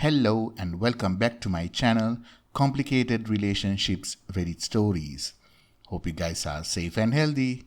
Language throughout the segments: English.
Hello and welcome back to my channel, Complicated Relationships Reddit Stories. Hope you guys are safe and healthy.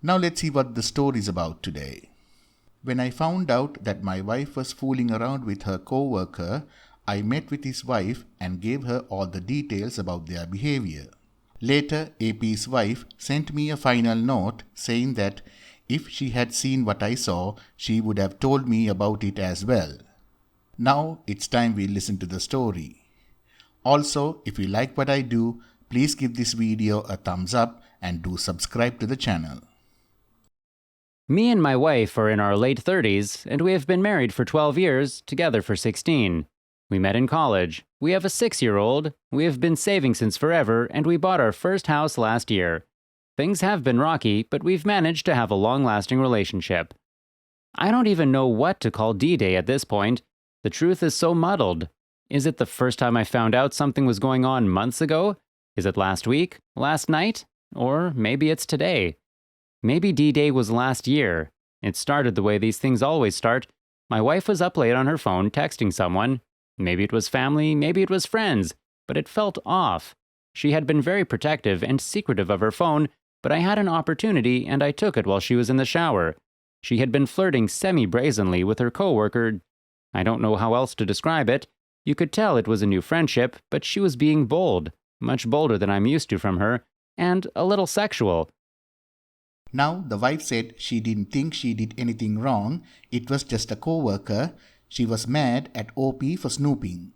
Now let's see what the story is about today. When I found out that my wife was fooling around with her coworker, I met with his wife and gave her all the details about their behavior. Later, AP's wife sent me a final note saying that if she had seen what I saw, she would have told me about it as well. Now it's time we listen to the story. Also, if you like what I do, please give this video a thumbs up and do subscribe to the channel. Me and my wife are in our late 30s, and we have been married for 12 years, together for 16. We met in college. We have a 6-year-old. We have been saving since forever, and we bought our first house last year. Things have been rocky, but we've managed to have a long-lasting relationship. I don't even know what to call D-Day at this point. The truth is so muddled. Is it the first time I found out something was going on months ago? Is it last week? Last night? Or maybe it's today. Maybe D-Day was last year. It started the way these things always start. My wife was up late on her phone texting someone. Maybe it was family, maybe it was friends, but it felt off. She had been very protective and secretive of her phone, but I had an opportunity and I took it while she was in the shower. She had been flirting semi-brazenly with her coworker. I don't know how else to describe it. You could tell it was a new friendship, but she was being bold, much bolder than I'm used to from her, and a little sexual. Now the wife said she didn't think she did anything wrong, it was just a coworker. She was mad at OP for snooping.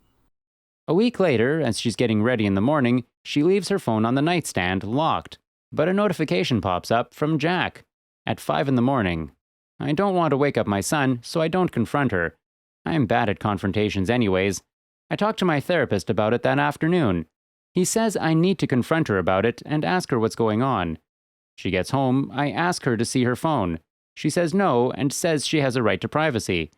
A week later, as she's getting ready in the morning, she leaves her phone on the nightstand, locked. But a notification pops up from Jack at 5 in the morning. I don't want to wake up my son, so I don't confront her. I'm bad at confrontations anyways. I talked to my therapist about it that afternoon. He says I need to confront her about it and ask her what's going on. She gets home, I ask her to see her phone. She says no and says she has a right to privacy.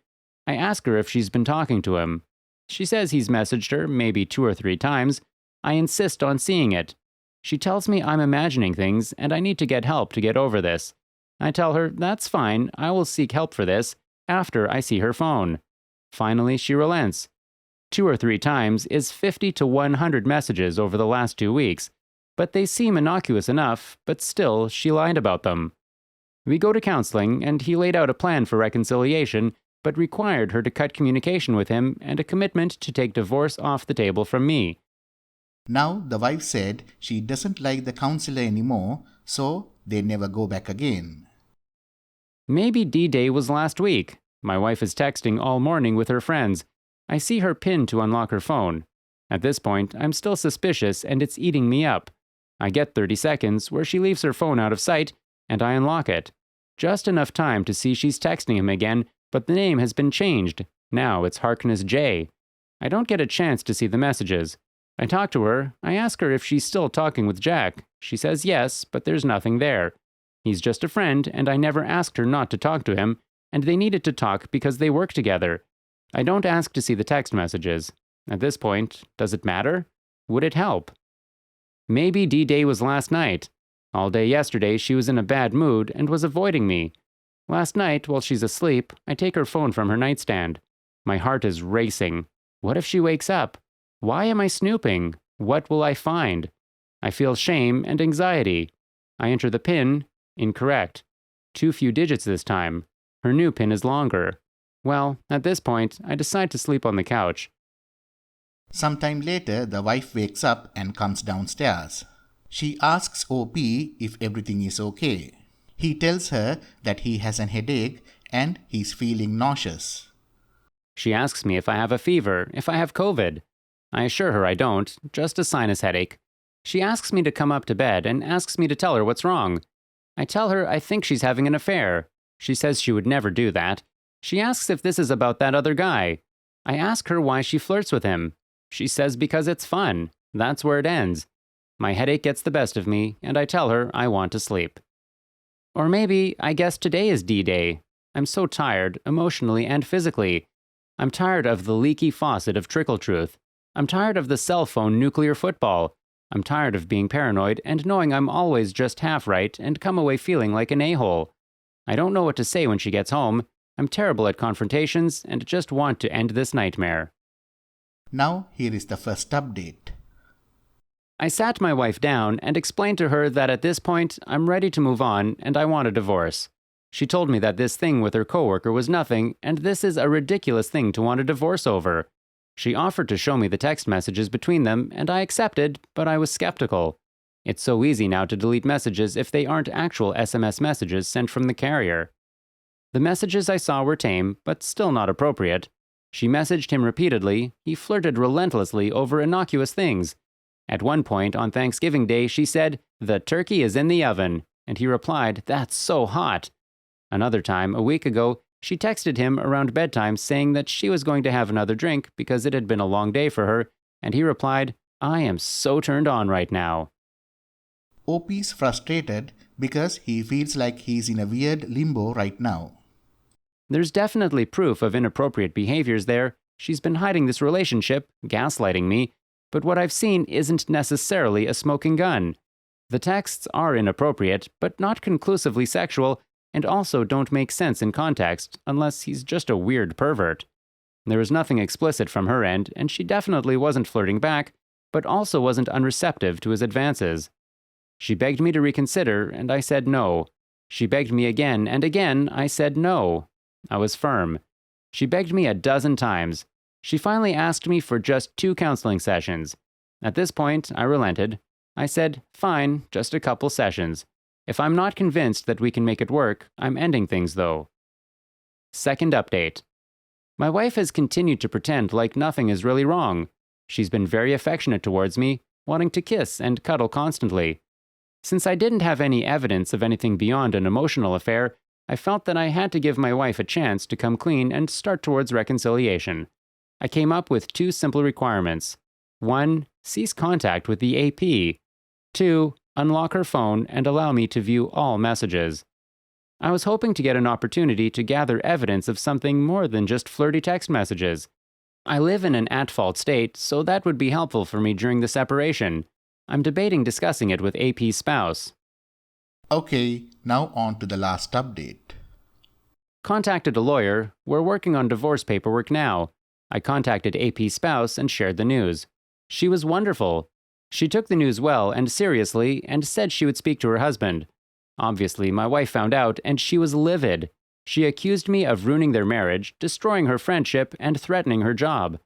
I ask her if she's been talking to him. She says he's messaged her maybe 2 or 3 times. I insist on seeing it. She tells me I'm imagining things and I need to get help to get over this. I tell her that's fine, I will seek help for this after I see her phone. Finally, she relents. 2 or 3 times is 50 to 100 messages over the last 2 weeks, but they seem innocuous enough, but still, she lied about them. We go to counseling, and he laid out a plan for reconciliation, but required her to cut communication with him and a commitment to take divorce off the table from me. Now the wife said she doesn't like the counselor anymore, so they never go back again. Maybe D-Day was last week. My wife is texting all morning with her friends. I see her pin to unlock her phone. At this point, I'm still suspicious and it's eating me up. I get 30 seconds where she leaves her phone out of sight and I unlock it. Just enough time to see she's texting him again, but the name has been changed. Now it's Harkness J. I don't get a chance to see the messages. I talk to her. I ask her if she's still talking with Jack. She says yes, but there's nothing there. He's just a friend and I never asked her not to talk to him, and they needed to talk because they work together. I don't ask to see the text messages. At this point, does it matter? Would it help? Maybe D-Day was last night. All day yesterday she was in a bad mood and was avoiding me. Last night, while she's asleep, I take her phone from her nightstand. My heart is racing. What if she wakes up? Why am I snooping? What will I find? I feel shame and anxiety. I enter the PIN. Incorrect. Too few digits this time. Her new PIN is longer. Well, at this point, I decide to sleep on the couch. Sometime later, the wife wakes up and comes downstairs. She asks OP if everything is okay. He tells her that he has an headache and he's feeling nauseous. She asks me if I have a fever, if I have COVID. I assure her I don't, just a sinus headache. She asks me to come up to bed and asks me to tell her what's wrong. I tell her I think she's having an affair. She says she would never do that. She asks if this is about that other guy. I ask her why she flirts with him. She says because it's fun. That's where it ends. My headache gets the best of me, and I tell her I want to sleep. Or maybe, I guess today is D-Day. I'm so tired, emotionally and physically. I'm tired of the leaky faucet of trickle truth. I'm tired of the cell phone nuclear football. I'm tired of being paranoid and knowing I'm always just half right and come away feeling like an a-hole. I don't know what to say when she gets home. I'm terrible at confrontations and just want to end this nightmare. Now here is the first update. I sat my wife down and explained to her that at this point I'm ready to move on and I want a divorce. She told me that this thing with her coworker was nothing and this is a ridiculous thing to want a divorce over. She offered to show me the text messages between them and I accepted, but I was skeptical. It's so easy now to delete messages if they aren't actual SMS messages sent from the carrier. The messages I saw were tame, but still not appropriate. She messaged him repeatedly, he flirted relentlessly over innocuous things. At one point on Thanksgiving Day, she said, "The turkey is in the oven," and he replied, "That's so hot." Another time, a week ago, she texted him around bedtime saying that she was going to have another drink because it had been a long day for her, and he replied, "I am so turned on right now." OP's frustrated because he feels like he's in a weird limbo right now. There's definitely proof of inappropriate behaviors there. She's been hiding this relationship, gaslighting me, but what I've seen isn't necessarily a smoking gun. The texts are inappropriate, but not conclusively sexual, and also don't make sense in context, unless he's just a weird pervert. There was nothing explicit from her end, and she definitely wasn't flirting back, but also wasn't unreceptive to his advances. She begged me to reconsider, and I said no. She begged me again, and again I said no. I was firm. She begged me a dozen times. She finally asked me for just 2 counseling sessions. At this point, I relented. I said, "Fine, just a couple sessions. If I'm not convinced that we can make it work, I'm ending things though." Second update. My wife has continued to pretend like nothing is really wrong. She's been very affectionate towards me, wanting to kiss and cuddle constantly. Since I didn't have any evidence of anything beyond an emotional affair, I felt that I had to give my wife a chance to come clean and start towards reconciliation. I came up with 2 simple requirements. 1. Cease contact with the AP. 2. Unlock her phone and allow me to view all messages. I was hoping to get an opportunity to gather evidence of something more than just flirty text messages. I live in an at-fault state, so that would be helpful for me during the separation. I'm debating discussing it with AP's spouse. Okay, now on to the last update. Contacted a lawyer. We're working on divorce paperwork now. I contacted AP's spouse and shared the news. She was wonderful. She took the news well and seriously and said she would speak to her husband. Obviously, my wife found out and she was livid. She accused me of ruining their marriage, destroying her friendship, and threatening her job.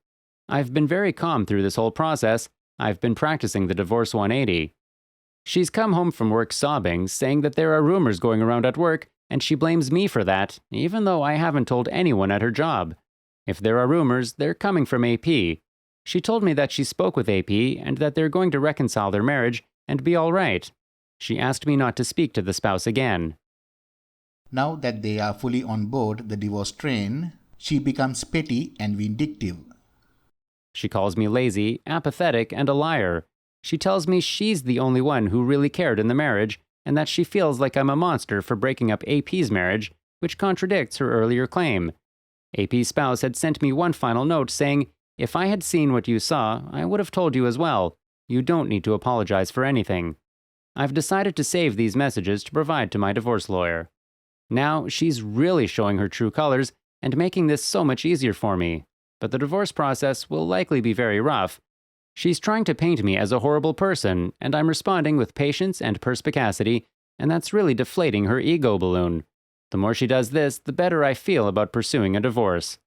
I've been very calm through this whole process. I've been practicing the Divorce 180. She's come home from work sobbing, saying that there are rumors going around at work, and she blames me for that, even though I haven't told anyone at her job. If there are rumors, they're coming from AP. She told me that she spoke with AP and that they're going to reconcile their marriage and be all right. She asked me not to speak to the spouse again. Now that they are fully on board the divorce train, she becomes petty and vindictive. She calls me lazy, apathetic, and a liar. She tells me she's the only one who really cared in the marriage and that she feels like I'm a monster for breaking up AP's marriage, which contradicts her earlier claim. AP's spouse had sent me one final note saying, "If I had seen what you saw, I would have told you as well. You don't need to apologize for anything." I've decided to save these messages to provide to my divorce lawyer. Now she's really showing her true colors and making this so much easier for me. But the divorce process will likely be very rough. She's trying to paint me as a horrible person, and I'm responding with patience and perspicacity, and that's really deflating her ego balloon. The more she does this, the better I feel about pursuing a divorce.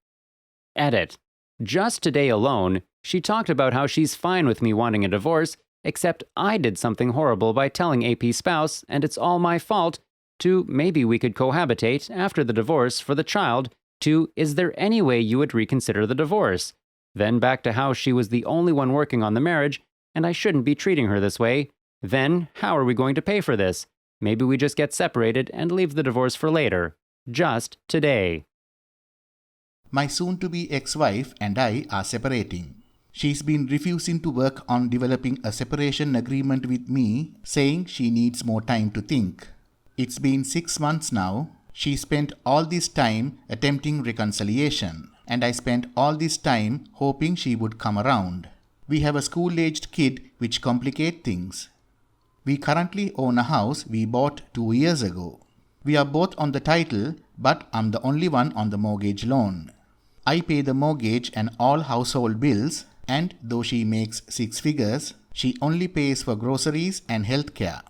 Edit. Just today alone, she talked about how she's fine with me wanting a divorce, except I did something horrible by telling AP's spouse, and it's all my fault, to maybe we could cohabitate after the divorce for the child, to is there any way you would reconsider the divorce? Then back to how she was the only one working on the marriage, and I shouldn't be treating her this way. Then, how are we going to pay for this? Maybe we just get separated and leave the divorce for later. Just today. My soon-to-be ex-wife and I are separating. She's been refusing to work on developing a separation agreement with me, saying she needs more time to think. It's been 6 months now. She spent all this time attempting reconciliation, and I spent all this time hoping she would come around. We have a school-aged kid, which complicate things. We currently own a house we bought 2 years ago. We are both on the title, but I'm the only one on the mortgage loan. I pay the mortgage and all household bills, and though she makes six figures, she only pays for groceries and health care.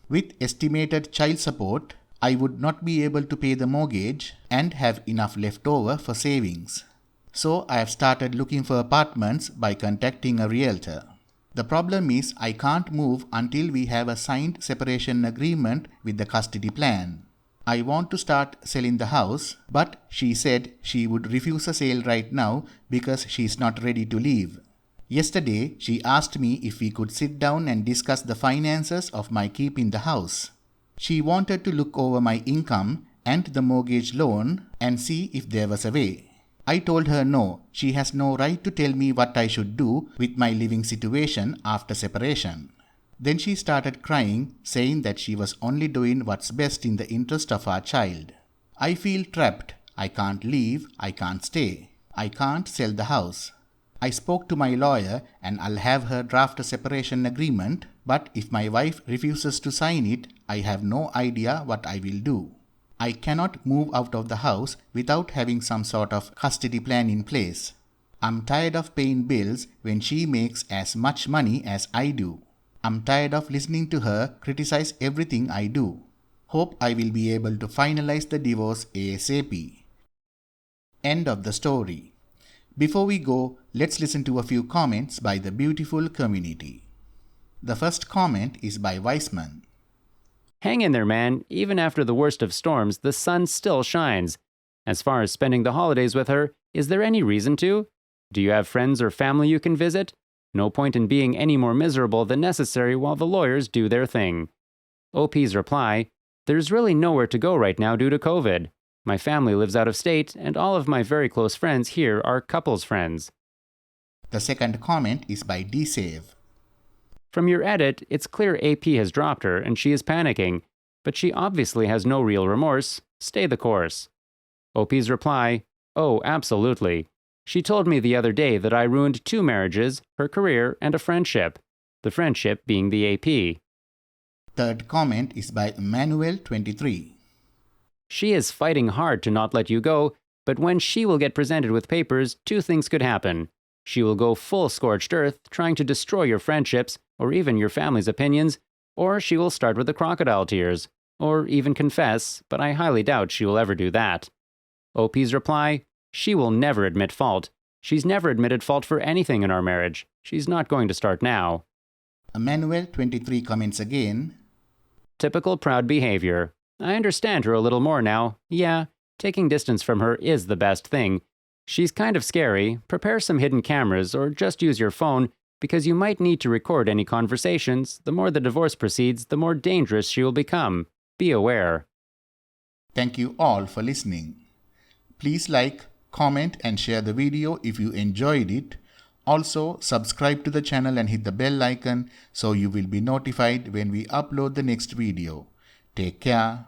With estimated child support, I would not be able to pay the mortgage and have enough left over for savings. So I have started looking for apartments by contacting a realtor. The problem is I can't move until we have a signed separation agreement with the custody plan. I want to start selling the house, but she said she would refuse a sale right now because she's not ready to leave. Yesterday, she asked me if we could sit down and discuss the finances of my keeping the house. She wanted to look over my income and the mortgage loan and see if there was a way. I told her no, she has no right to tell me what I should do with my living situation after separation. Then she started crying, saying that she was only doing what's best in the interest of our child. I feel trapped. I can't leave. I can't stay. I can't sell the house. I spoke to my lawyer and I'll have her draft a separation agreement, but if my wife refuses to sign it, I have no idea what I will do. I cannot move out of the house without having some sort of custody plan in place. I'm tired of paying bills when she makes as much money as I do. I'm tired of listening to her criticize everything I do. Hope I will be able to finalize the divorce ASAP. End of the story. Before we go, let's listen to a few comments by the beautiful community. The first comment is by Weissman. Hang in there, man. Even after the worst of storms, the sun still shines. As far as spending the holidays with her, is there any reason to? Do you have friends or family you can visit? No point in being any more miserable than necessary while the lawyers do their thing. OP's reply, there's really nowhere to go right now due to COVID. My family lives out of state, and all of my very close friends here are couples friends. The second comment is by DSave. From your edit, it's clear AP has dropped her and she is panicking, but she obviously has no real remorse. Stay the course. OP's reply, oh, absolutely. She told me the other day that I ruined 2 marriages, her career, and a friendship. The friendship being the AP. Third comment is by Manuel23. She is fighting hard to not let you go, but when she will get presented with papers, 2 things could happen. She will go full scorched earth, trying to destroy your friendships, or even your family's opinions, or she will start with the crocodile tears, or even confess, but I highly doubt she will ever do that. OP's reply, she will never admit fault. She's never admitted fault for anything in our marriage. She's not going to start now. Manuel23 comments again. Typical proud behavior. I understand her a little more now. Yeah, taking distance from her is the best thing. She's kind of scary. Prepare some hidden cameras or just use your phone because you might need to record any conversations. The more the divorce proceeds, the more dangerous she will become. Be aware. Thank you all for listening. Please like, comment and share the video if you enjoyed it. Also, subscribe to the channel and hit the bell icon so you will be notified when we upload the next video. Take care.